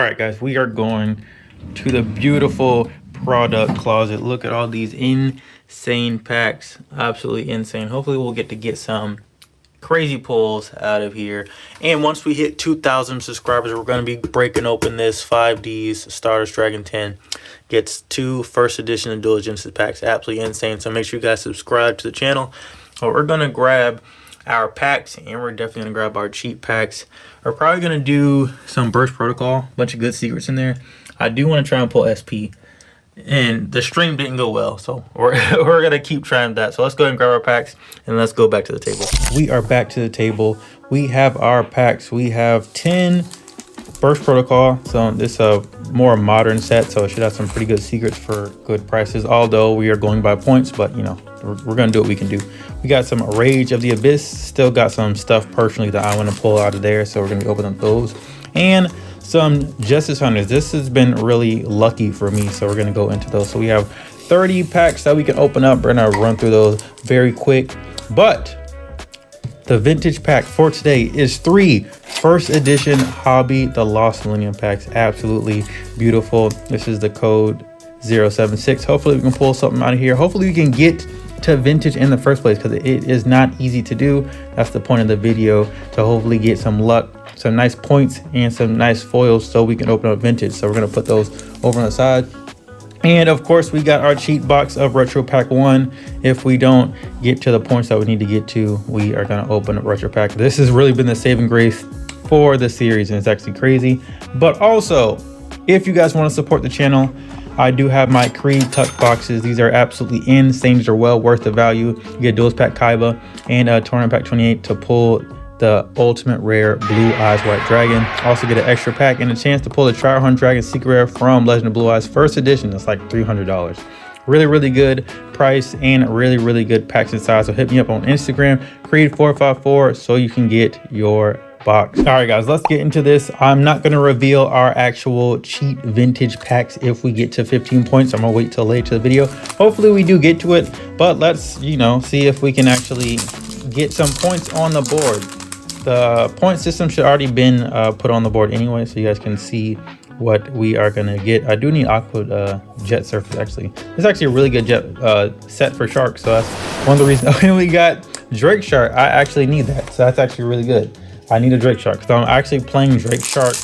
right, guys, we are going to the beautiful product closet. Look at all these insane packs. Absolutely insane. Hopefully we'll get some crazy pulls out of here. And once we hit 2,000 subscribers, we're going to be breaking open this 5Ds Stardust Dragon 10. Gets 2 first edition of Dual Genesis packs. Absolutely insane. So make sure you guys subscribe to the channel. But we're going to grab our packs, and we're definitely going to grab our cheap packs. We're probably going to do some Burst Protocol. Bunch of good secrets in there. I do want to try and pull SP. And the stream didn't go well, so we're going to keep trying that. So let's go ahead and grab our packs, and let's go back to the table. We are back to the table. We have our packs. We have 10 Burst Protocol. So this is a more modern set, so it should have some pretty good secrets for good prices. Although we are going by points, but you know, we're going to do what we can do. We got some Rage of the Abyss. Still got some stuff personally that I want to pull out of there, so we're going to be opening up those. And some Justice Hunters. This has been really lucky for me, so we're going to go into those. So we have 30 packs that we can open up. We're going to run through those very quick. But the vintage pack for today is 3 first edition Hobby the Lost Millennium packs. Absolutely beautiful. This is the code 076. Hopefully we can pull something out of here. Hopefully we can get to vintage in the first place, because it is not easy to do. That's the point of the video, to hopefully get some luck, some nice points, and some nice foils so we can open up vintage. So we're going to put those over on the side. And of course we got our cheat box of Retro Pack 1. If we don't get to the points that we need to get to, we are going to open up Retro Pack. This has really been the saving grace for the series, and it's actually crazy. But also, if you guys want to support the channel, I do have my Creed Tuck boxes. These are absolutely insane. These are well worth the value. You get Duels Pack Kaiba and a Tournament Pack 28 to pull the ultimate rare Blue Eyes White Dragon. Also get an extra pack and a chance to pull the Trial Dragon Secret Rare from Legend of Blue Eyes first edition. That's like $300. Really good price, and really good packs inside. So hit me up on Instagram, Creed454, so you can get your box. All right, guys, let's get into this. I'm not going to reveal our actual cheat vintage packs if we get to 15 points. I'm gonna wait till later to the video. Hopefully we do get to it, but let's, you know, see if we can actually get some points on the board. The point system should already been put on the board anyway, so you guys can see what we are gonna get. I do need Aqua Jet Surface. Actually, it's actually a really good jet set for sharks, so that's one of the reasons. We got Drake Shark. I actually need that, so that's actually really good. I need a Drake Shark, so I'm actually playing Drake Shark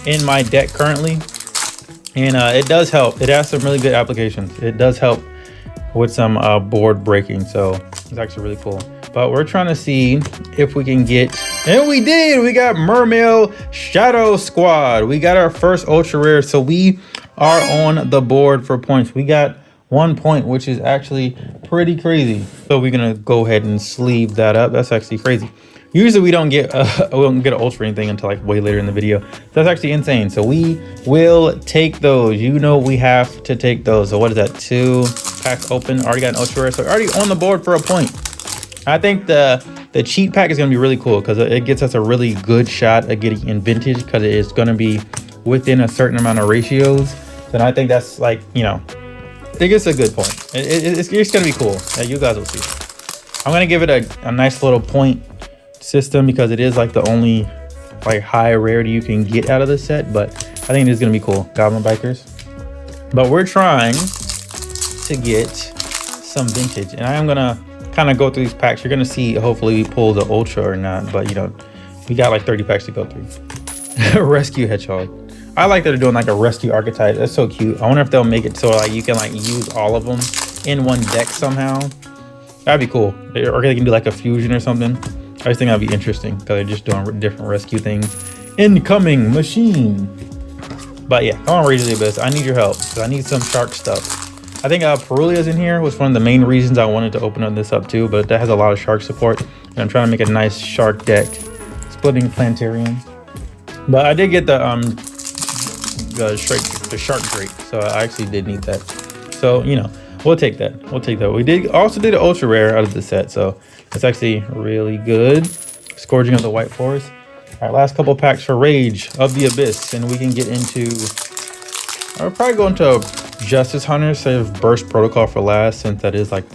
in my deck currently, and it does help. It has some really good applications. It does help with some board breaking, so it's actually really cool. But we're trying to see if we can get, and we did. We got Mermail Shadow Squad. We got our first ultra rare, so we are on the board for points. We got 1 point, which is actually pretty crazy. So we're gonna go ahead and sleeve that up. That's actually crazy. Usually we don't get an ultra or anything until like way later in the video. That's actually insane. So we will take those. You know, we have to take those. So what is that? 2 packs open. Already got an ultra rare, so already on the board for a point. I think the cheat pack is going to be really cool, because it gets us a really good shot at getting in vintage, because it is going to be within a certain amount of ratios. And I think that's, like, you know, I think it's a good point. It's going to be cool. You guys will see. I'm going to give it a nice little point system, because it is like the only like high rarity you can get out of the set. But I think it is going to be cool. Goblin Bikers. But we're trying to get some vintage, and I am going to kind of go through these packs. You're gonna see, hopefully we pull the ultra or not, but you know, we got like 30 packs to go through. Rescue Hedgehog. I like that they're doing like a rescue archetype. That's so cute. I wonder if they'll make it so like you can like use all of them in one deck somehow. That'd be cool. Or they can do like a fusion or something. I just think that'd be interesting, because they're just doing different rescue things. Incoming machine. But yeah, come on, Rage of the Abyss. I need your help, because I need some shark stuff. I think Perulia's in here was one of the main reasons I wanted to open this up too, but that has a lot of shark support, and I'm trying to make a nice shark deck. Splitting Planetarium. But I did get the shark drake, so I actually did need that. So, you know, we'll take that. We'll take that. We did also did an ultra rare out of the set, so it's actually really good. Scourging of the White Forest. All right, last couple packs for Rage of the Abyss, and we can get into, I'll probably go into Justice Hunters, save Burst Protocol for last, since that is like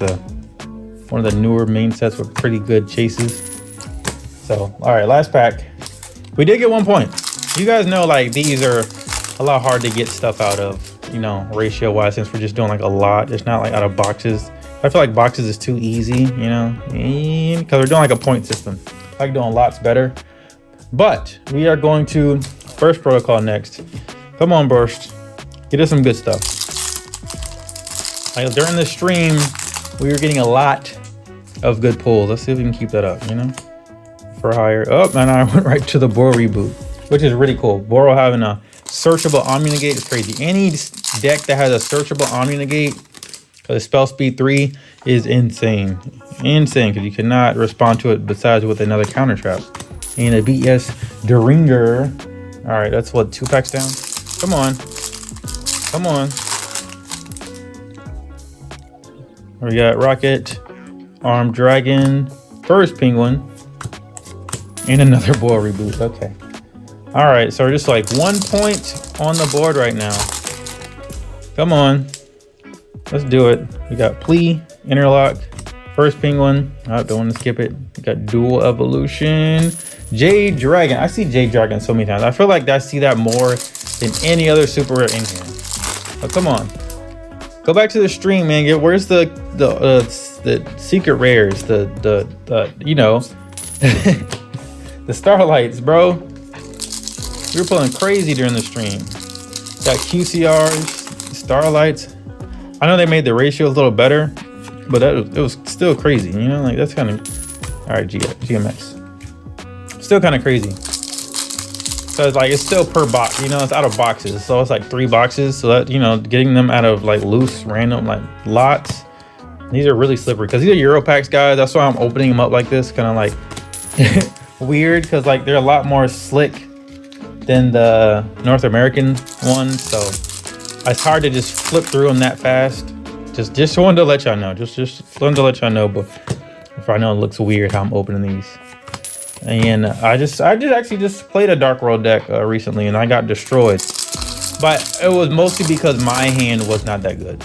one of the newer main sets with pretty good chases. So all right, last pack. We did get 1 point. You guys know, like, these are a lot hard to get stuff out of, you know, ratio wise, since we're just doing like a lot. It's not like out of boxes. I feel like boxes is too easy, you know, because we're doing like a point system. I like doing lots better. But we are going to Burst Protocol next. Come on, Burst. Get us some good stuff. Like during the stream, we were getting a lot of good pulls. Let's see if we can keep that up, you know? For higher. Oh, and I went right to the Boro reboot, which is really cool. Boro having a searchable Omni Negate is crazy. Any deck that has a searchable Omni Negate, because spell speed 3 is insane. Insane, because you cannot respond to it besides with another counter trap. And a BS Deringer. All right, that's what, 2 packs down? Come on. Come on. We got Rocket, Armed Dragon, First Penguin, and another Boil Reboot. Okay. All right, so we're just like 1 point on the board right now. Come on. Let's do it. We got Plea, Interlock, First Penguin. I don't want to skip it. We got Dual Evolution. Jade Dragon. I see Jade Dragon so many times. I feel like I see that more than any other super rare in here. But come on. Go back to the stream, man. Where's the secret rares? The you know, the Starlights, bro. We were pulling crazy during the stream. Got QCRs, Starlights. I know they made the ratio a little better, but it was still crazy, you know? Like, that's kind of... All right, GMX. Still kind of crazy. So it's like, it's still per box, you know? It's out of boxes, so it's like 3 boxes. So that, you know, getting them out of like loose, random, like lots. These are really slippery, because these are Euro packs, guys. That's why I'm opening them up like this, kind of like weird, because like they're a lot more slick than the North American one. So it's hard to just flip through them that fast. Just wanted to let y'all know. Just wanted to let y'all know, but if I know it looks weird how I'm opening these. And I actually just played a Dark World deck recently, and I got destroyed. But it was mostly because my hand was not that good.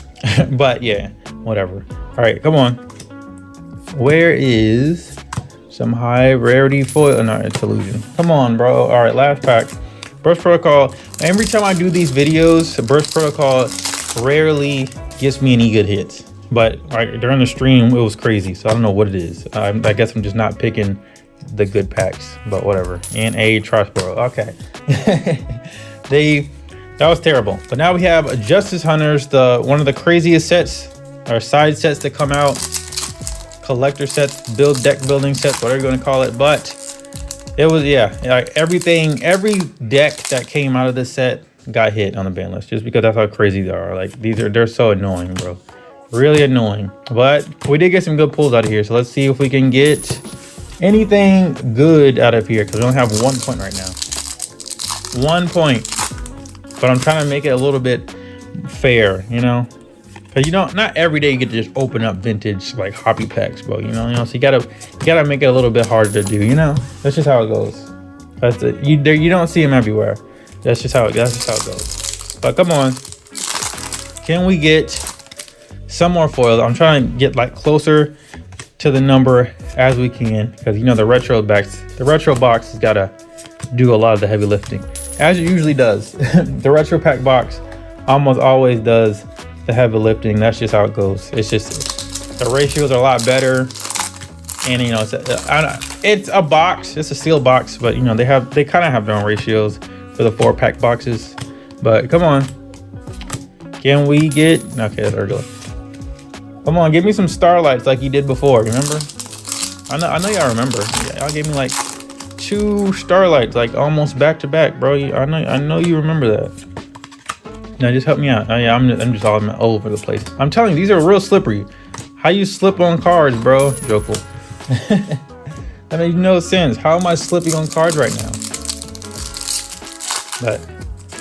But yeah, whatever. All right, come on. Where is some high rarity foil? No, it's illusion. Come on, bro. All right, last pack. Burst Protocol. Every time I do these videos, Burst Protocol rarely gets me any good hits. But like during the stream, it was crazy. So I don't know what it is. I guess I'm just not picking the good packs, but whatever. And a Trustboro. Okay. That was terrible. But now we have Justice Hunters, one of the craziest sets or side sets that come out. Collector sets, deck building sets, whatever you're gonna call it. But it was, yeah, like every deck that came out of this set got hit on the ban list, just because that's how crazy they are. Like they're so annoying, bro. Really annoying. But we did get some good pulls out of here, so let's see if we can get anything good out of here, because we only have 1 point right now. 1 point. But I'm trying to make it a little bit fair, you know, because you know, not every day you get to just open up vintage like hobby packs, bro. You know, so you gotta make it a little bit harder to do. You know, that's just how it goes. That's you don't see them everywhere. That's just how it goes. But come on, can we get some more foils? I'm trying to get like closer to the number as we can, because you know the retro box has gotta do a lot of the heavy lifting, as it usually does. The retro pack box almost always does the heavy lifting. That's just how it goes. It's just the ratios are a lot better, and you know it's a box, it's a sealed box, but you know they kind of have their own ratios for the 4-pack boxes. But come on, can we get okay? That's regular. Come on, give me some Starlights like you did before. Remember? I know y'all remember. Y'all gave me like 2 Starlights, like almost back to back, bro. I know you remember that. Now just help me out. Yeah, I'm just all over the place. I'm telling you, these are real slippery. How you slip on cards, bro? Jokel. That makes no sense. How am I slipping on cards right now? But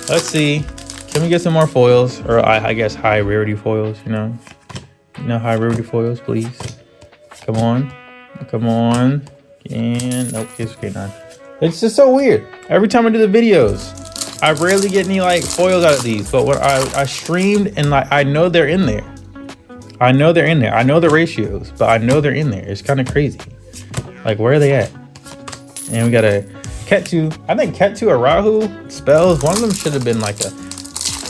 let's see. Can we get some more foils, or I guess high rarity foils? You know, high rarity foils, please. Come on. And nope, it's okay now. It's just so weird. Every time I do the videos, I rarely get any like foils out of these. But when I streamed, and like I know they're in there. I know the ratios, but I know they're in there. It's kind of crazy. Like, where are they at? And we got a Ketu. I think Ketu or Rahu spells. One of them should have been like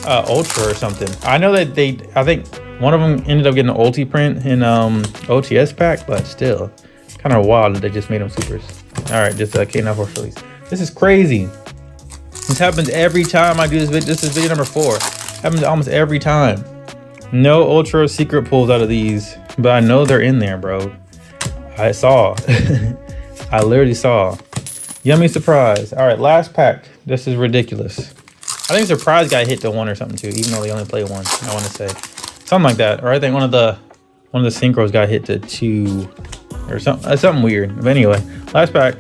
Ultra or something. I know that I think one of them ended up getting an ulti print in OTS pack, but still kind of wild that they just made them supers. All right, just K94 release. This is crazy. This happens every time I do this video. This is video number 4. Happens almost every time. No ultra secret pulls out of these, but I know they're in there, bro. I saw. I literally saw. Yummy surprise. All right, last pack. This is ridiculous. I think surprise guy hit to 1 or something too, even though they only play 1. I want to say something like that, or I think one of the synchros got hit to 2 or something weird. But anyway, last pack.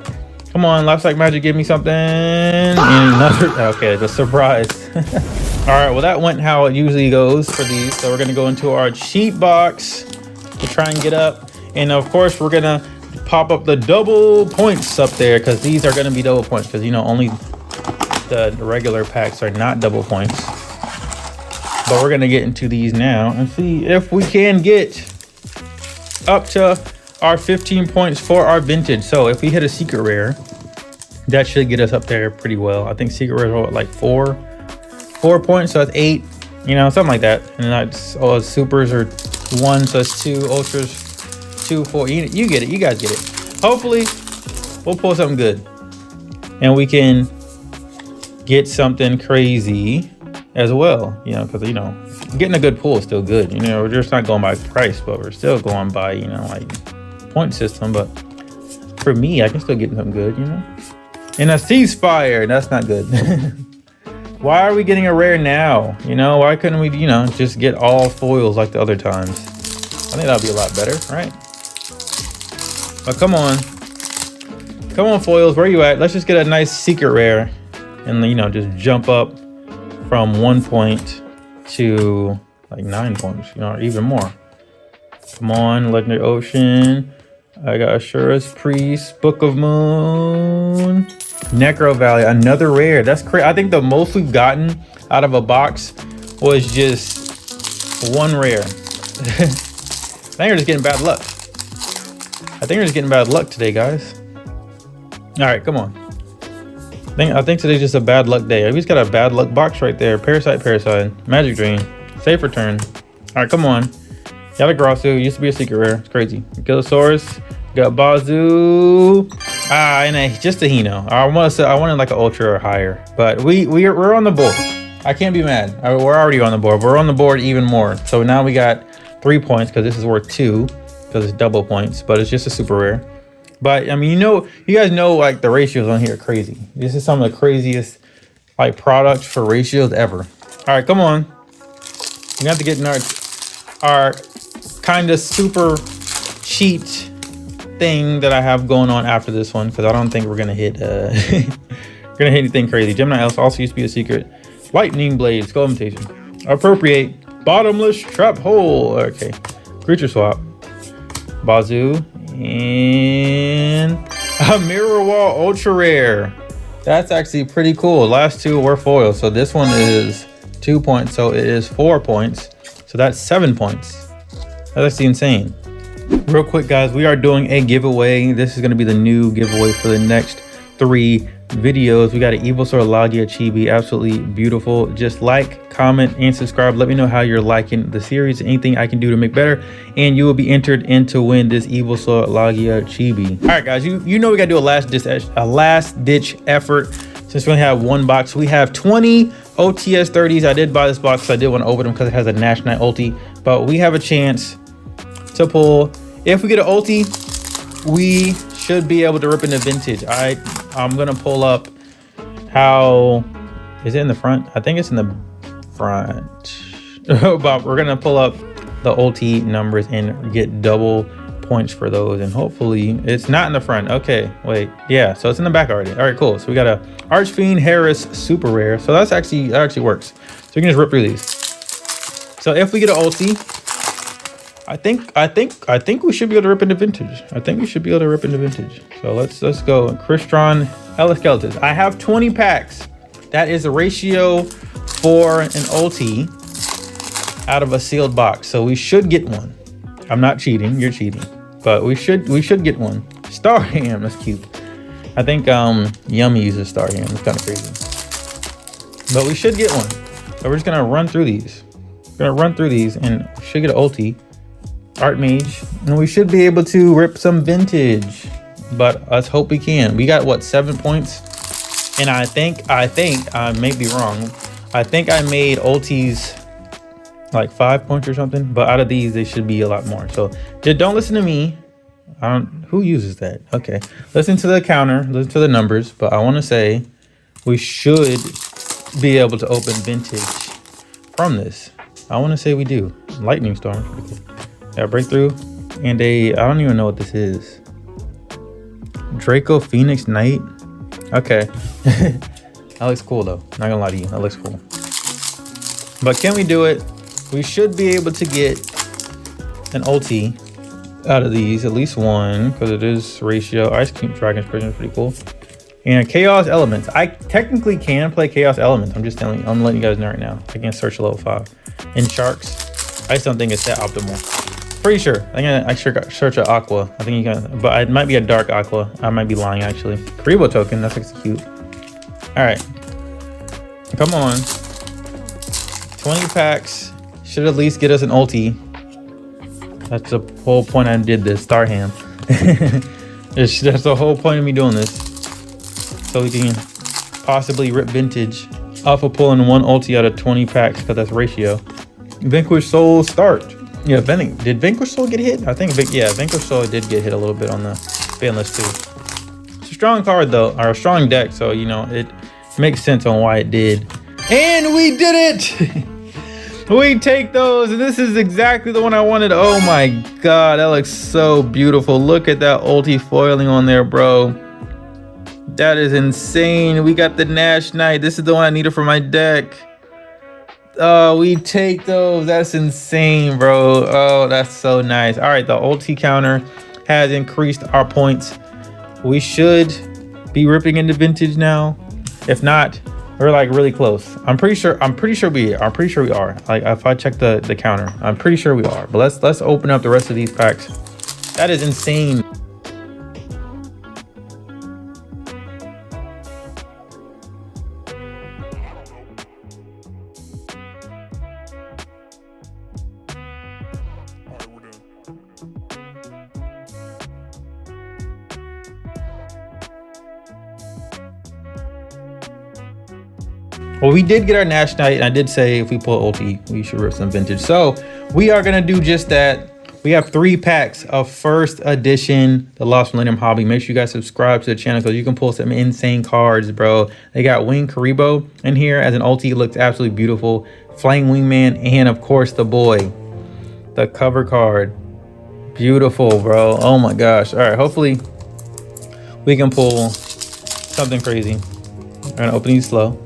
Come on, last pack magic, give me something. And another. Okay, the surprise. All right, well that went how it usually goes for these. So we're gonna go into our cheat box to try and get up, and of course we're gonna pop up the double points up there because these are gonna be double points because you know only the regular packs are not double points. But we're gonna get into these now and see if we can get up to our 15 points for our vintage. So if we hit a secret rare, that should get us up there pretty well. I think secret rares are what, like 4 points, so that's 8, you know, something like that. And that's all supers are 1, so that's 2, ultras 2, 4. You get it, you guys get it. Hopefully we'll pull something good and we can get something crazy as well, you know, because you know getting a good pull is still good. You know, we're just not going by price, but we're still going by, you know, like point system. But for me, I can still get something good, you know. And a ceasefire, that's not good. Why are we getting a rare now? You know, why couldn't we, you know, just get all foils like the other times? I think that'd be a lot better, right? But come on foils, where you at? Let's just get a nice secret rare and, you know, just jump up from 1 point to like 9 points, you know, or even more. Come on, Legendary Ocean. I got Ashura's Priest, Book of Moon, Necro Valley, another rare. That's crazy. I think the most we've gotten out of a box was just 1 rare. I think we're just getting bad luck. I think we're just getting bad luck today, guys. All right, come on. I think today's just a bad luck day. We just got a bad luck box right there. Parasite, Magic Drain, Safe Return. All right, come on. Got a Grossu, used to be a secret rare. It's crazy. Gillosaurus, got Bazoo. And just a Hino. I wanted like an ultra or higher, but we're on the board. I can't be mad. We're already on the board. We're on the board even more. So now we got 3 points because this is worth 2 because it's double points, but it's just a super rare. But I mean, you guys know like the ratios on here are crazy. This is some of the craziest like products for ratios ever. All right, come on. We have to get in our kind of super cheat thing that I have going on after this one because I don't think we're gonna hit anything crazy. Gemini Else also used to be a secret. Lightning Blade, Skull Imitation. Appropriate, Bottomless Trap Hole. Okay, Creature Swap. Bazoo. And a Mirror Wall Ultra Rare. That's actually pretty cool. Last 2 were foils, so this one is 2 points, so it is 4 points, so that's 7 points. That's actually insane. Real quick, guys, we are doing a giveaway. This is going to be the new giveaway for the next 3 videos. We got an Evilsaur Lagia Chibi, absolutely beautiful. Just like, comment, and subscribe. Let me know how you're liking the series, anything I can do to make better, and you will be entered in to win this Evilsaur Lagia Chibi. All right, guys, you know we gotta do a last ditch effort. Since we only have 1 box, we have 20 OTS 30s. I did buy this box, I did want to open them because it has a Nash Knight ulti, but we have a chance to pull. If we get an ulti, we should be able to rip into vintage. I'm gonna pull up how is it in the front? I think it's in the front. But we're gonna pull up the ulti numbers and get double points for those, and hopefully it's not in the front. Okay, wait, yeah, so it's in the back already. All right, cool. So we got a Archfiend Harris super rare, so that actually works. So we can just rip through these. So if we get an ulti, I think we should be able to rip into vintage. So let's go. Crystron Eleskeletons. I have 20 packs. That is a ratio for an ulti out of a sealed box. So we should get one. I'm not cheating, you're cheating. But we should get one. Star Ham, that's cute. I think Yummy uses Star Ham. It's kind of crazy. But we should get one. So we're just gonna run through these. We're gonna run through these and we should get an ulti. Art Mage. And we should be able to rip some vintage. But let's hope we can. We got what, 7 points? And I think I may be wrong. I think I made ultis like 5 points or something. But out of these, they should be a lot more. So just don't listen to me. Who uses that? Okay. Listen to the counter, listen to the numbers. But I want to say we should be able to open vintage from this. I want to say we do. Lightning Storm. Got breakthrough. And I don't even know what this is. Draco Phoenix Knight. Okay. That looks cool though. Not gonna lie to you. That looks cool. But can we do it? We should be able to get an ulti out of these. At least one. Because it is ratio. Ice King Dragon's Prison is pretty cool. And Chaos Elements. I technically can play Chaos Elements. I'm just telling you. I'm letting you guys know right now. I can search level 5. And Sharks. I just don't think it's that optimal. Pretty sure. I'm gonna actually search an aqua. I think you can, but it might be a dark aqua. I might be lying actually. Karibo token. That looks cute. All right. Come on. 20 packs should at least get us an ulti. That's the whole point I did this. Starham. That's the whole point of me doing this. So we can possibly rip vintage off of pulling one ulti out of 20 packs because that's ratio. Vanquish Soul start. Yeah, did Vanquish Soul get hit? I think, Vanquish Soul did get hit a little bit on the ban list too. It's a strong card though, or a strong deck, so you know it makes sense on why it did. And we did it! We take those, and this is exactly the one I wanted. Oh my god, that looks so beautiful. Look at that ulti foiling on there, bro. That is insane. We got the Nash Knight. This is the one I needed for my deck. Oh, we take those. That's insane, bro. Oh, that's so nice. All right, the ulti counter has increased our points. We should be ripping into vintage now. If not, we're like really close. I'm pretty sure we are. Like if I check the counter, I'm pretty sure we are. But let's open up the rest of these packs. That is insane. Well, we did get our Nash Knight, and I did say if we pull ulti, we should rip some vintage. So we are gonna do just that. We have 3 packs of first edition, the Lost Millennium Hobby. Make sure you guys subscribe to the channel because you can pull some insane cards, bro. They got Wing Karibo in here as an ulti. It looks absolutely beautiful. Flying Wingman, and of course the boy, the cover card. Beautiful, bro. Oh my gosh. All right, hopefully we can pull something crazy. I'm gonna open these slow.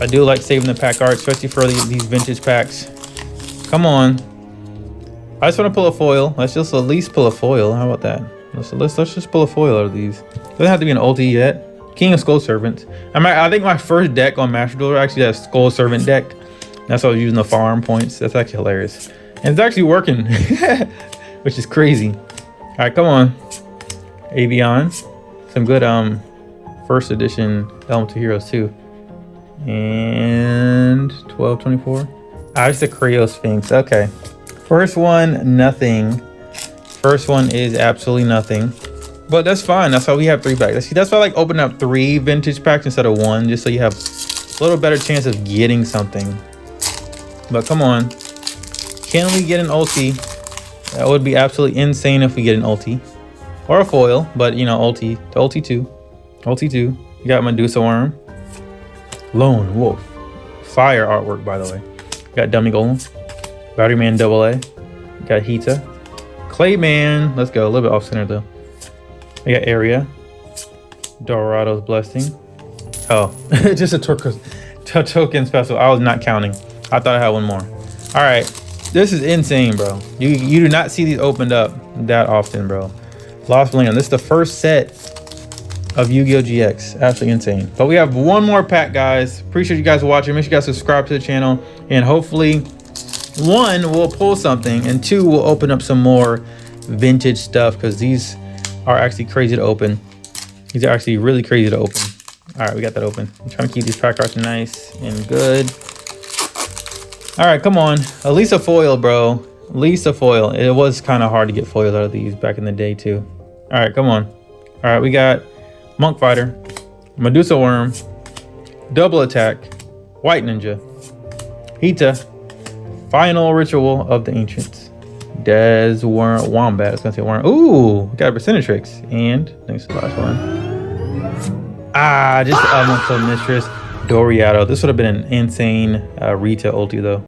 I do like saving the pack art, especially for these vintage packs. Come on. I just want to pull a foil. Let's just at least pull a foil. How about that? Let's just pull a foil out of these. Doesn't have to be an ulti yet. King of Skull Servants. I think my first deck on Master Duel actually that Skull Servant deck. That's why I was using the farm points. That's actually hilarious. And it's actually working, which is crazy. All right, come on. Avion. Some good first edition Element of Heroes too. And 1224. It's the Creo Sphinx. Okay. First one, nothing. First one is absolutely nothing. But that's fine. That's why we have 3 packs. That's why I like opening up 3 vintage packs instead of 1, just so you have a little better chance of getting something. But come on. Can we get an ulti? That would be absolutely insane if we get an ulti. Or a foil, but you know, ulti. To ulti 2. Ulti 2. You got Medusa Worm. Lone Wolf. Fire artwork, by the way. Got Dummy Golem. Battery Man AA. Got Hita. Clayman. Let's go. A little bit off center though. We got Area. Dorado's Blessing. Oh, just a token special. I was not counting. I thought I had one more. All right. This is insane, bro. You do not see these opened up that often, bro. Lost Millennium. This is the first set of Yu-Gi-Oh! GX. Absolutely insane. But we have one more pack, guys. Appreciate you guys watching. Make sure you guys subscribe to the channel. And hopefully, 1, we'll pull something. And 2, we'll open up some more vintage stuff. Because these are actually crazy to open. These are actually really crazy to open. All right, we got that open. I'm trying to keep these pack arts nice and good. All right, come on. At least a foil, bro. At least a foil. It was kind of hard to get foils out of these back in the day, too. All right, come on. All right, we got Monk Fighter, Medusa Worm, Double Attack, White Ninja, Hita, Final Ritual of the Ancients, Des Wombat. I was gonna say Worm. Ooh, we got Percentrix. And next to the last one. Just Elemental Mistress, Doriato. This would have been an insane Rita ulti though.